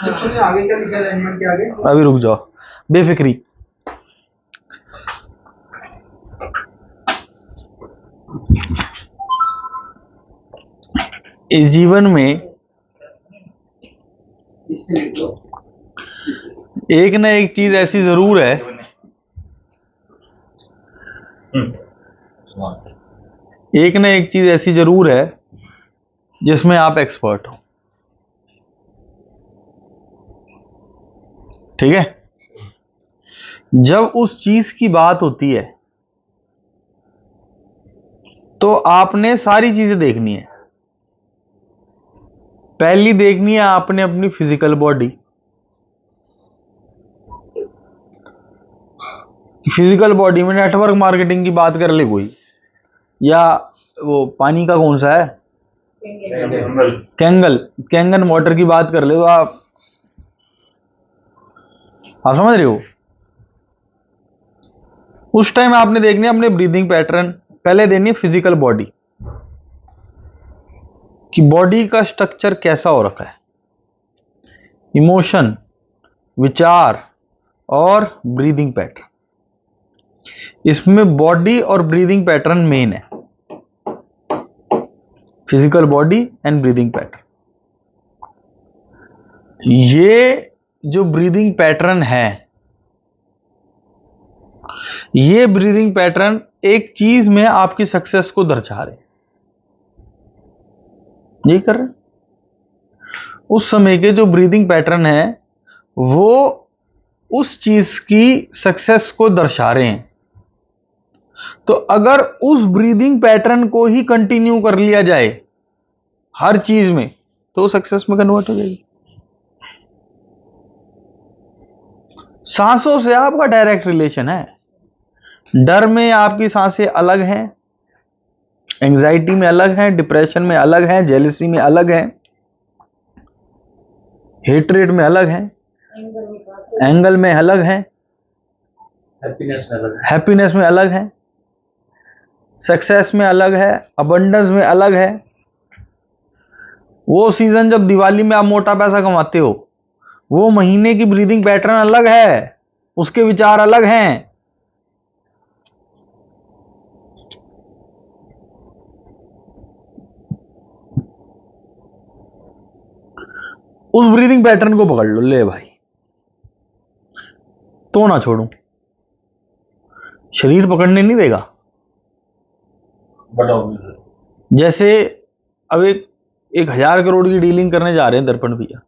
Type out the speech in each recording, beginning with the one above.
आगे क्या लिखा है अलाइनमेंट के आगे? अभी रुक जाओ, बेफिक्री। इस जीवन में एक ना एक चीज ऐसी जरूर है, एक ना एक चीज ऐसी जरूर है जिसमें आप एक्सपर्ट हो। ठीक है? जब उस चीज की बात होती है तो आपने सारी चीजें देखनी है। पहली देखनी है आपने अपनी फिजिकल बॉडी। फिजिकल बॉडी में नेटवर्क मार्केटिंग की बात कर ले कोई, या वो पानी का कौन सा है, कैंगन वाटर की बात कर ले, तो आप समझ रहे हो। उस टाइम आपने देखनी है अपने ब्रीदिंग पैटर्न। पहले देनी है फिजिकल बॉडी, कि बॉडी का स्ट्रक्चर कैसा हो रखा है, इमोशन, विचार और ब्रीदिंग पैटर्न। इसमें बॉडी और ब्रीदिंग पैटर्न मेन है, physical body and breathing pattern. ये जो ब्रीदिंग पैटर्न है, ये ब्रीदिंग पैटर्न एक चीज में आपकी सक्सेस को दर्शा रहे, यही कर रहे। उस समय के जो ब्रीदिंग पैटर्न है वो उस चीज की सक्सेस को दर्शा रहे हैं। तो अगर उस ब्रीदिंग पैटर्न को ही कंटिन्यू कर लिया जाए हर चीज में, तो सक्सेस में कन्वर्ट हो जाएगी। सांसों से आपका डायरेक्ट रिलेशन है। डर में आपकी सांसें अलग हैं, एंजाइटी में अलग हैं, डिप्रेशन में अलग हैं, जेलसी में अलग हैं, हेट्रेड में अलग हैं, एंगल में अलग हैं, हैप्पीनेस में अलग है, सक्सेस में अलग है, अबंडेंस में अलग है। वो सीजन जब दिवाली में आप मोटा पैसा कमाते हो, वो महीने की ब्रीदिंग पैटर्न अलग है, उसके विचार अलग हैं। उस ब्रीदिंग पैटर्न को पकड़ लो, ले भाई तो ना छोड़ूं। शरीर पकड़ने नहीं देगा। जैसे अब एक 1000 करोड़ की डीलिंग करने जा रहे हैं दर्पण भैया,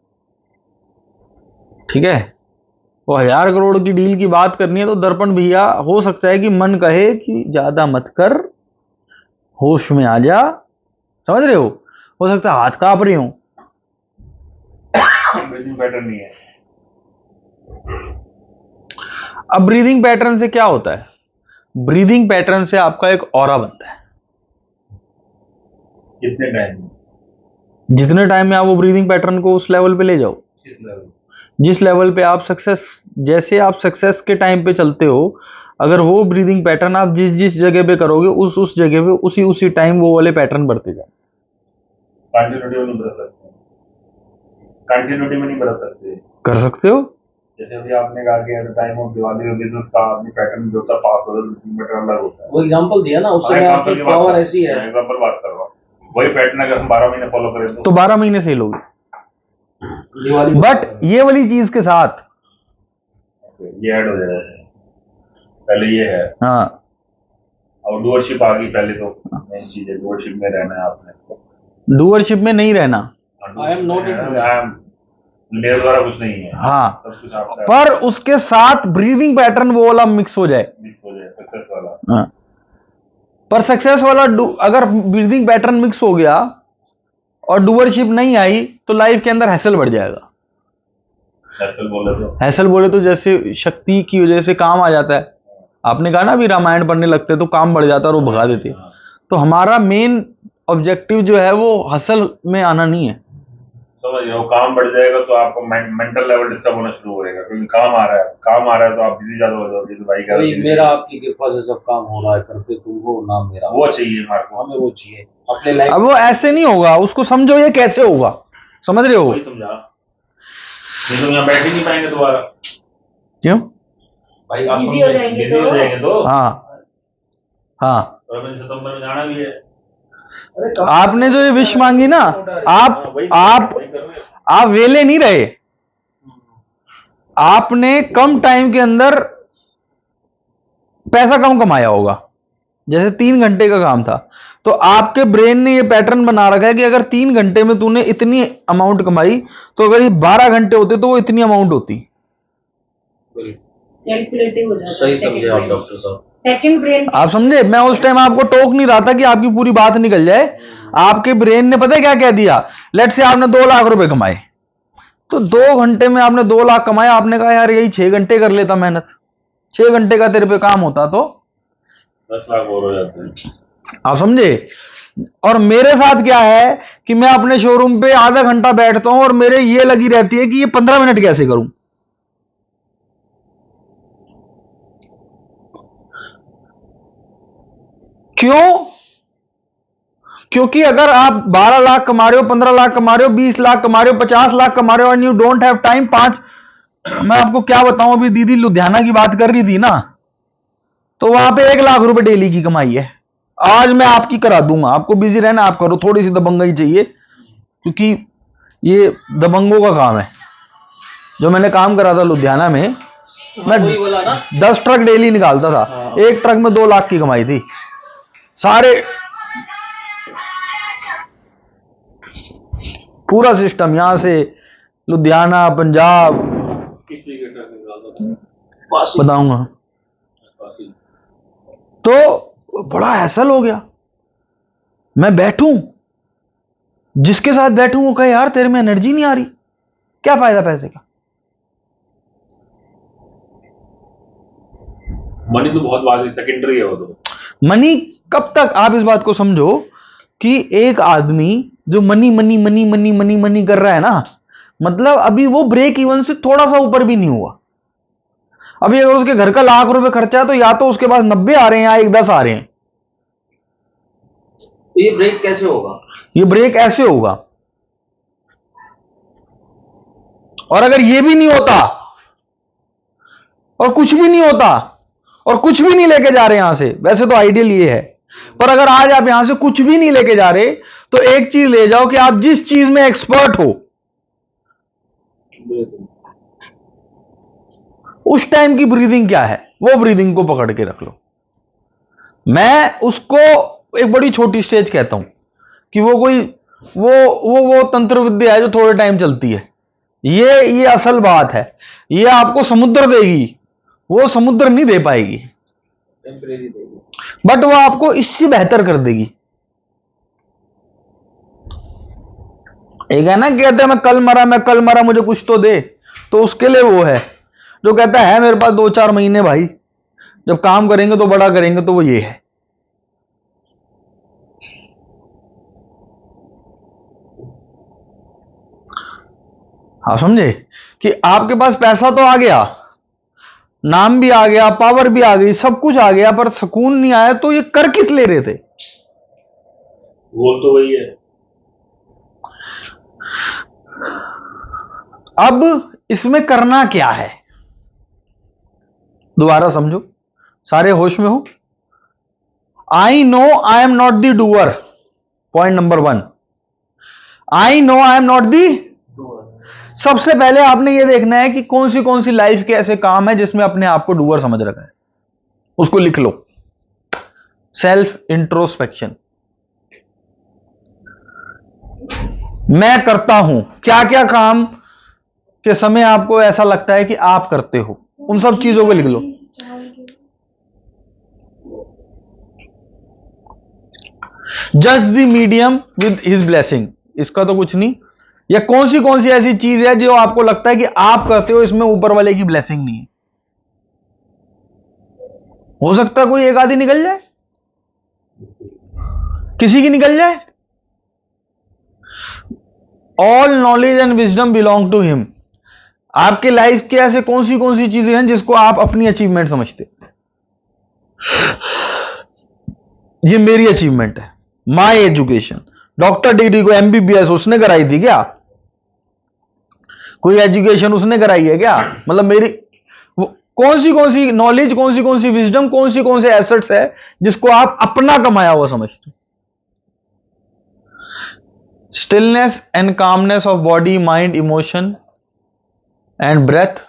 ठीक है, वो 1000 करोड़ की डील की बात करनी है, तो दर्पण भैया हो सकता है कि मन कहे कि ज्यादा मत कर, होश में आ जा, समझ रहे हो सकता है हाथ कांप रहे हो। ब्रीदिंग पैटर्न नहीं है। अब ब्रीदिंग पैटर्न से क्या होता है? ब्रीदिंग पैटर्न से आपका एक ऑरा बनता है। कितने टाइम? जितने टाइम में आप वो ब्रीदिंग पैटर्न को उस लेवल पे ले जाओ, जिस लेवल पे आप सक्सेस, जैसे आप सक्सेस के टाइम पे चलते हो, अगर वो ब्रीदिंग पैटर्न आप जिस जिस जगह पे करोगे, उस जगह पे उसी टाइम वो वाले पैटर्न बढ़ते जाए। कंटिन्यूटी में नहीं बढ़ सकते, कंटिन्यूटी में नहीं बढ़ सकते। कर सकते हो। जैसे अभी आपने कहा कि at the time of Diwali और बिजनेस का अपनी पैटर्न जो होता है पास हो रहा है, पैटर्न अलग होता है। वो एग्जांपल दिया ना, उससे आपकी पावर ऐसी है। एग्जांपल बात कर रहा हूं, वही पैटर्न अगर हम 12 महीने फॉलो करें तो 12 महीने से ही लोगे। बट ये वाली चीज के साथ ये ऐड हो जाएगा। पहले ये है, हाँ, और डूअरशिप आ गई। पहले तो मेन चीज है डूअरशिप में रहना है आपने। डूअरशिप में नहीं रहना। आई एम नॉट मेरे द्वारा कुछ नहीं है। हाँ, सब कुछ आपका, पर उसके साथ ब्रीदिंग पैटर्न वो वाला मिक्स हो जाए, सक्सेस वाला। हाँ। पर सक्सेस वाला अगर ब्रीदिंग पैटर्न मिक्स हो गया और डूअरशिप नहीं आई, तो लाइफ के अंदर हैसल बढ़ जाएगा। हैसल बोले तो जैसे शक्ति की वजह से काम आ जाता है। आपने कहा ना अभी रामायण पढ़ने लगते तो काम बढ़ जाता है और वो भगा देते। तो हमारा मेन ऑब्जेक्टिव जो है वो हसल में आना नहीं है। समझ रहे हो, काम बढ़ जाएगा तो आपको मेंटल लेवल डिस्टर्ब होना शुरू हो जाएगा, क्योंकि काम आ रहा है तो आप बिजी ज्यादा हो जाओगे। तो भाई कह मेरा आपकी कृपा से सब काम हो रहा है, करते तुम हो ना, मेरा वो चाहिए हमारे को, हमें वो चाहिए अपने लाइफ। अब वो ऐसे नहीं होगा, उसको समझो ये कैसे होगा, समझ रहे हो? वही समझा। नहीं तो यहाँ बैठ ही नहीं पाएंगे दोबारा। क्यों? भाई आप Busy हो जाएंगे बिजी हो तो। जाएंगे तो। हाँ हाँ, और अपने सितंबर में जाना भी है। आपने जो ये विश मांगी ना, आप वेले नहीं रहे। आपने कम टाइम के अंदर पैसा कम कमाया होगा। जैसे 3 घंटे का काम था, तो आपके ब्रेन ने ये पैटर्न बना रखा है कि अगर 3 घंटे में तूने इतनी अमाउंट कमाई, तो अगर ये 12 घंटे होते तो वो इतनी अमाउंट होती। कैलकुलेटिव हो जाता है। सही समझे आप डॉक्टर साहब। Second brain. आप समझे? मैं उस टाइम आपको टोक नहीं रहा था कि आपकी पूरी बात निकल जाए। आपके ब्रेन ने पता है क्या कह दिया? लेट से आपने 2 लाख रुपए कमाए, तो 2 घंटे में आपने 2 लाख कमाया। आपने कहा यार यही 6 घंटे कर लेता मेहनत, 6 घंटे का तेरे पे काम होता तो 10 लाख और हो जाते हैं। आप समझे? और मेरे साथ क्या है कि मैं अपने शोरूम पे आधा घंटा बैठता हूं और मेरे ये लगी रहती है कि ये 15 मिनट कैसे करूं। क्यों? क्योंकि अगर आप 12 लाख कमा रहे हो, 15 लाख कमा रहे हो, 20 लाख कमा रहे हो, 50 लाख कमा रहे हो, and you don't have time. मैं आपको क्या बताऊं, अभी दीदी लुधियाना की बात कर रही थी ना, तो वहां पे 1 लाख रुपए डेली की कमाई है। आज मैं आपकी करा दूंगा, आपको बिजी रहना, आप करो। थोड़ी सी दबंगई चाहिए, क्योंकि ये दबंगों का काम है। जो मैंने काम करा था लुधियाना में, मैं वही बोला ना। 10 ट्रक डेली निकालता था। हाँ। एक ट्रक में 2 लाख की कमाई थी। सारे पूरा सिस्टम, यहां से लुधियाना, पंजाब, किसी के ट्रक निकालता था। बताऊंगा। तो बड़ा हैसल हो गया। मैं बैठूं, जिसके साथ बैठूं वो कहे यार तेरे में एनर्जी नहीं आ रही, क्या फायदा पैसे का। मनी तो बहुत बात सेकेंडरी है वो तो। मनी कब तक, आप इस बात को समझो कि एक आदमी जो money money money money money money कर रहा है ना, मतलब अभी वो ब्रेक इवन से थोड़ा सा ऊपर भी नहीं हुआ। अभी अगर उसके घर का लाख रुपए खर्चा है, तो या तो उसके पास 90 आ रहे हैं या 10 आ रहे हैं। तो ये ब्रेक कैसे होगा? ये ब्रेक ऐसे होगा। और अगर ये भी नहीं होता और कुछ भी नहीं होता और कुछ भी नहीं लेके जा रहे यहां से, वैसे तो आइडियल ये है, पर अगर आज आप यहां से कुछ भी नहीं लेके जा रहे, तो एक चीज ले जाओ कि आप जिस चीज में एक्सपर्ट हो, उस टाइम की ब्रीदिंग क्या है, वो ब्रीदिंग को पकड़ के रख लो। मैं उसको एक बड़ी छोटी स्टेज कहता हूं कि वो कोई वो तंत्र विद्या है जो थोड़े टाइम चलती है। ये असल बात है। ये आपको समुद्र देगी, वो समुद्र नहीं दे पाएगी, टेम्परेरी देगी। बट वो आपको इससे बेहतर कर देगी। एक है ना, कहते हैं मैं कल मरा मुझे कुछ तो दे, तो उसके लिए वो है जो कहता है मेरे पास 2-4 महीने भाई, जब काम करेंगे तो बड़ा करेंगे, तो वो ये है। हाँ समझे कि आपके पास पैसा तो आ गया, नाम भी आ गया, पावर भी आ गई, सब कुछ आ गया, पर सुकून नहीं आया, तो ये कर किस ले रहे थे? गोल तो वही है। अब इसमें करना क्या है, दोबारा समझो, सारे होश में हो। I know I am not the doer, point number 1। I know I am not the. सबसे पहले आपने यह देखना है कि कौन सी लाइफ के ऐसे काम है जिसमें अपने आप को डूअर समझ रखा है, उसको लिख लो। Self introspection. मैं करता हूं क्या क्या काम के समय आपको ऐसा लगता है कि आप करते हो, उन सब चीजों को लिख लो। Just the medium with his blessing, इसका तो कुछ नहीं। या कौन सी ऐसी चीज है जो आपको लगता है कि आप करते हो, इसमें ऊपर वाले की ब्लेसिंग नहीं है। हो सकता है कोई एक आधी निकल जाए, किसी की निकल जाए। All knowledge and wisdom belong to him. आपके लाइफ के ऐसे कौन सी चीजें हैं जिसको आप अपनी अचीवमेंट समझते हो? ये मेरी अचीवमेंट है, माय एजुकेशन। डॉक्टर डिग्री को MBBS उसने कराई थी क्या? कोई एजुकेशन उसने कराई है क्या? मतलब मेरी कौन सी नॉलेज, कौन सी विजडम, कौन से एसेट्स है जिसको आप अपना कमाया हुआ समझते? Stillness and calmness of body, mind, emotion and breath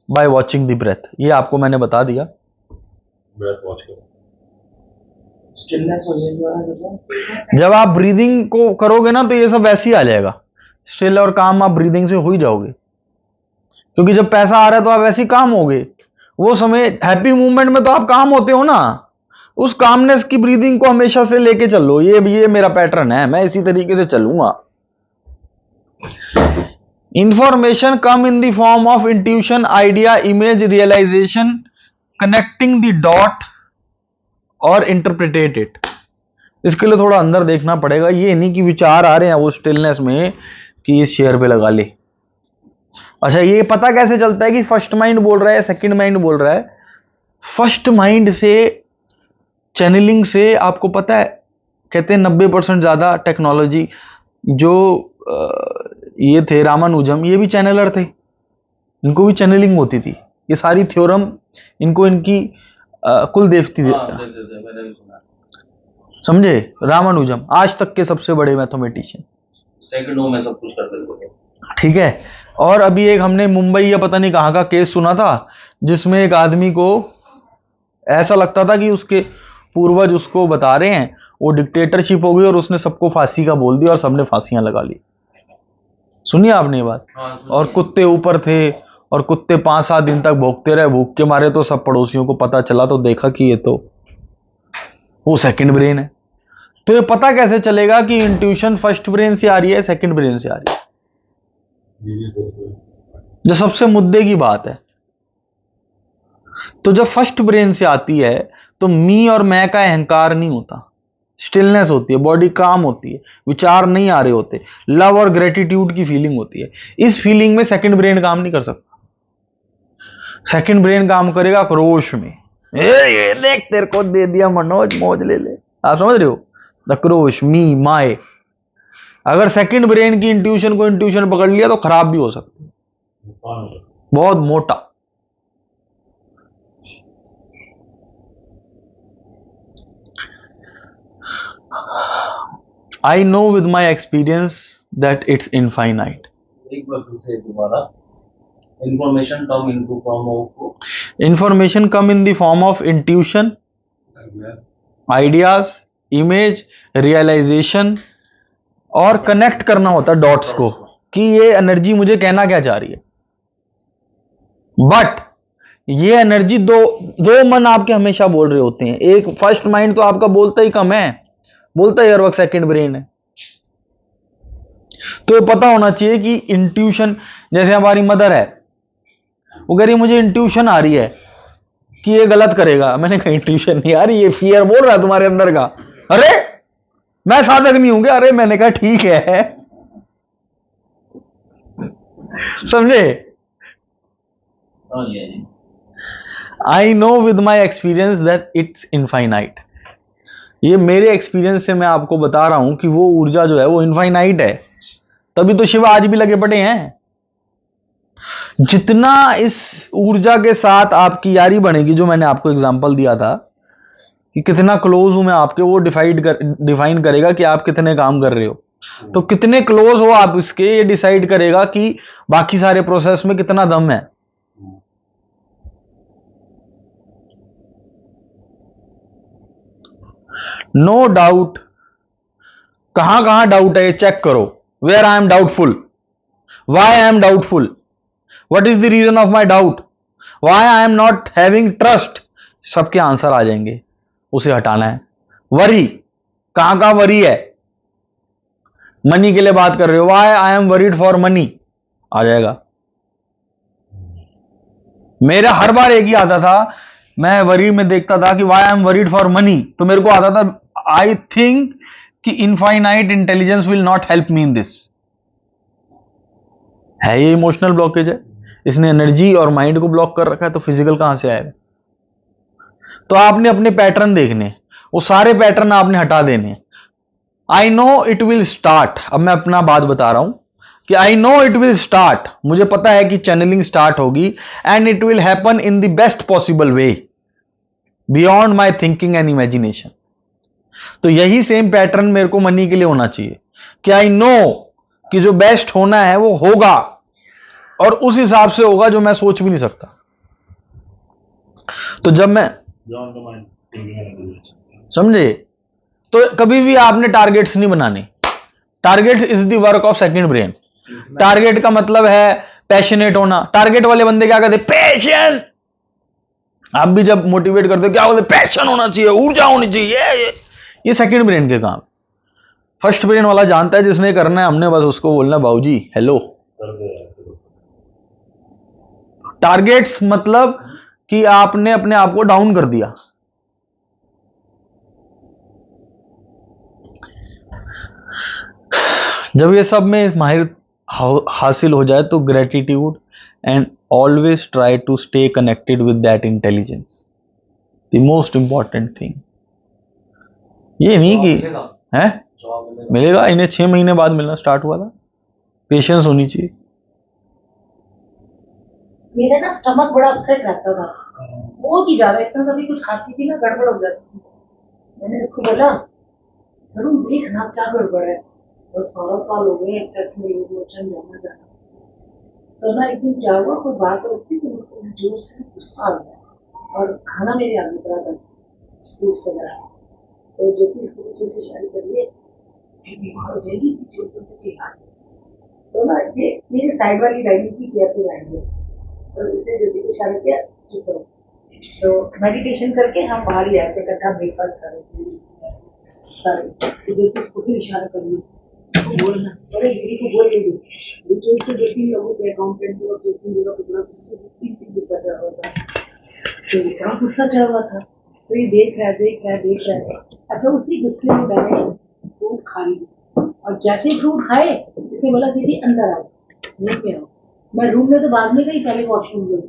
by watching the breath. ये आपको मैंने बता दिया। ब्रेथ वॉच करो। स्टिलनेस हो जाएगा। जब आप ब्रीदिंग को करोगे ना तो ये सब वैसे ही आ जाएगा। स्टिल और काम आप ब्रीदिंग से हो ही जाओगे, क्योंकि जब पैसा आ रहा है तो आप वैसे ही काम होगे। वो समय हैप्पी मूवमेंट में तो आप काम होते हो ना, उस कामनेस की ब्रीदिंग को हमेशा से लेके चलो। ये मेरा पैटर्न है, मैं इसी तरीके से चलूंगा। Information come in the form of intuition, idea, image, realisation, connecting the dot और इंटरप्रिटेट इट। इसके लिए थोड़ा अंदर देखना पड़ेगा। ये नहीं कि विचार आ रहे हैं वो स्टिलनेस में कि इस शेयर पे लगा ले। अच्छा, ये पता कैसे चलता है कि फर्स्ट माइंड बोल रहा है, सेकंड माइंड बोल रहा है? फर्स्ट माइंड से चैनलिंग से आपको पता है, कहते हैं 90% ज्यादा टेक्नोलॉजी जो ये थे रामानुजम, ये भी चैनलर थे, इनको भी चैनलिंग होती थी। ये सारी थ्योरम इनको इनकी कुल देवती मैंने भी सुना। समझे? रामानुजम आज तक के सबसे बड़े मैथमेटिशियन, सेकंडों में सब कुछ कर देते थे। ठीक है। और अभी एक हमने मुंबई या पता नहीं कहां का केस सुना था, जिसमें एक आदमी को ऐसा लगता था कि उसके पूर्वज उसको बता रहे हैं, वो डिक्टेटरशिप हो गई और उसने सबको फांसी का बोल दिया और सबने फांसियां लगा ली। सुनिए आपने ये बात? और कुत्ते ऊपर थे और कुत्ते 5-7 दिन तक भोगते रहे। भूख के मारे तो सब पड़ोसियों को पता चला, तो देखा कि ये तो वो सेकंड ब्रेन है। तो ये पता कैसे चलेगा कि इंट्यूशन फर्स्ट ब्रेन से आ रही है, सेकंड ब्रेन से आ रही है? जो सबसे मुद्दे की बात है। तो जब फर्स्ट ब्रेन से आती है तो मी और मैं का अहंकार नहीं होता, स्टिलनेस होती है, बॉडी काम होती है, विचार नहीं आ रहे होते, लव और ग्रेटिट्यूड की फीलिंग होती है। इस फीलिंग में सेकंड ब्रेन काम नहीं कर सकता। सेकंड ब्रेन काम करेगा क्रोश में। ये देख तेरे को दे दिया मनोज, मौज ले ले। आप समझ रहे हो? The crochet, me, my. अगर सेकंड ब्रेन की इंट्यूशन को इंट्यूशन पकड़ लिया तो खराब भी हो सकता है, बहुत मोटा। I know with my experience that it's infinite. एक बार फिर से दोबारा। Information come into form of, Information come in the form of intuition, ideas, image, realization, और कनेक्ट करना होता है डॉट्स को कि ये एनर्जी मुझे कहना क्या चाह रही है। बट ये एनर्जी दो मन आपके हमेशा बोल रहे होते हैं। एक फर्स्ट माइंड तो आपका बोलता ही कम है, बोलता ही हर वक्त सेकंड ब्रेन है। तो ये पता होना चाहिए कि इंट्यूशन, जैसे हमारी मदर है, वो कह रही मुझे इंट्यूशन आ रही है कि ये गलत करेगा। मैंने कहा इंट्यूशन नहीं आ रही, ये फियर बोल रहा है तुम्हारे अंदर का। अरे मैं साधक नहीं हूं। अरे मैंने कहा ठीक है, समझे? I know with my experience that it's infinite. ये मेरे एक्सपीरियंस से मैं आपको बता रहा हूं कि वो ऊर्जा जो है वो इनफाइनाइट है। तभी तो शिव आज भी लगे पड़े हैं। जितना इस ऊर्जा के साथ आपकी यारी बनेगी, जो मैंने आपको एग्जांपल दिया था कि कितना क्लोज हूं मैं आपके, वो डिफाइन करेगा कि आप कितने काम कर रहे हो। तो कितने क्लोज हो आप इसके, ये डिसाइड करेगा कि बाकी सारे प्रोसेस में कितना दम है। No doubt. कहां कहां डाउट है ये चेक करो। Where I am doubtful, why I am doubtful, what is the reason of my doubt, why I am not having trust, सबके आंसर आ जाएंगे। उसे हटाना है। वरी, कहां कहां वरी है? मनी के लिए बात कर रहे हो, why I am worried for money, आ जाएगा। मेरा हर बार एक ही आता था, मैं वरी में देखता था कि why I am worried for money, तो मेरे को आता था आई थिंक कि infinite intelligence will not help me in this. है ये इमोशनल ब्लॉकेज है, इसने एनर्जी और माइंड को ब्लॉक कर रखा है, तो फिजिकल कहां से आएगा? तो आपने अपने पैटर्न देखने, वो सारे पैटर्न आपने हटा देने। I know it will start. अब मैं अपना बात बता रहा हूं, कि I know it will start, मुझे पता है कि चैनलिंग स्टार्ट होगी, and it will happen in the best possible way beyond my thinking and imagination. तो यही सेम पैटर्न मेरे को मनी के लिए होना चाहिए कि आई नो कि जो बेस्ट होना है वो होगा, और उस हिसाब से होगा जो मैं सोच भी नहीं सकता। तो जब मैं Beyond the mind, thinking and imagination. समझे, तो कभी भी आपने टारगेट्स नहीं बनाने। Target is the work of second brain. Target का मतलब है पैशनेट होना। टारगेट वाले बंदे क्या कहते हैं? पैशन। आप भी जब मोटिवेट करते हो क्या बोलते? पैशन होना चाहिए, ऊर्जा होनी चाहिए। ये सेकंड ब्रेन के काम। फर्स्ट ब्रेन वाला जानता है जिसने करना है, हमने बस उसको बोलना बाबूजी हेलो। कर दो यार, करो। टारगेट्स मतलब कि आपने अपने आप को डाउन कर दिया। जब ये सब में माहिर हासिल हो जाए तो gratitude and always try to stay connected with that intelligence, the most important thing. ये नहीं कि है मिलेगा, इन्हें 6 महीने बाद मिलना स्टार्ट हुआ था। पेशेंस होनी चाहिए। मेरा ना स्टमक बड़ा अपसेट रहता था, बहुत ही ज्यादा। इतना कभी कुछ खाती थी ना गड़बड़ हो जाती थी। मैंने इसको बोला जरूर देखना क्या गड़बड़ है। 10-12 साल हो गए एक्सेस में इमोशन जाना जाना। तो ना एक दिन क्या हुआ, कोई बात होती तो मुझको जोर से गुस्सा आ गया और खाना मेरे आगे पड़ा था स्कूल से मेरा। तो जो कि इसको पीछे से शादी करिए फिर बीमार हो जाएगी, जोर से चिल्ला। तो ना ये मेरी साइड वाली डाइनिंग की चेयर पे बैठ गए। तो इसने ज्योति को इशारा किया चुप रहो। तो मेडिटेशन करके हम बाहर ही आए थे, इकट्ठा ब्रेकफास्ट कर रहे थे। तो ज्योति इसको फिर इशारा कर लिया बोलना, अरे दीदी को बोल दे जोर से। ज्योति लोगों के अकाउंटेंट और ज्योति लोगों को बड़ा गुस्सा चढ़ा हुआ था। तो बड़ा गुस्सा चढ़ा हुआ था। तो ये देख रहा है। अच्छा उसी गुस्से में मैंने फ्रूट खा लिया, और जैसे ही फ्रूट खाए इसने बोला दीदी अंदर आओ, लेके आओ। मैं रूम में तो बाद में गई, पहले वॉशरूम गई।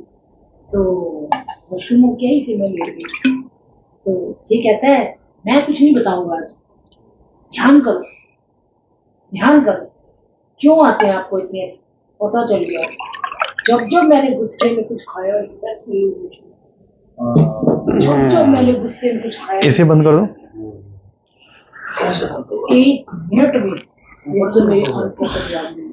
तो वॉशरूम हो गया ही, फिर मैं लेट गई। तो ये कहता है मैं कुछ नहीं बताऊंगा आज, ध्यान करो क्यों आते हैं आपको इतने, पता चल गया। जब मैंने गुस्से में कुछ खाया, एक्सेस में जब मैंने गुस्से में कुछ खाया, इसे बंद कर दो। 1 मिनट में वो तो मेरे आंखों पर जान गई।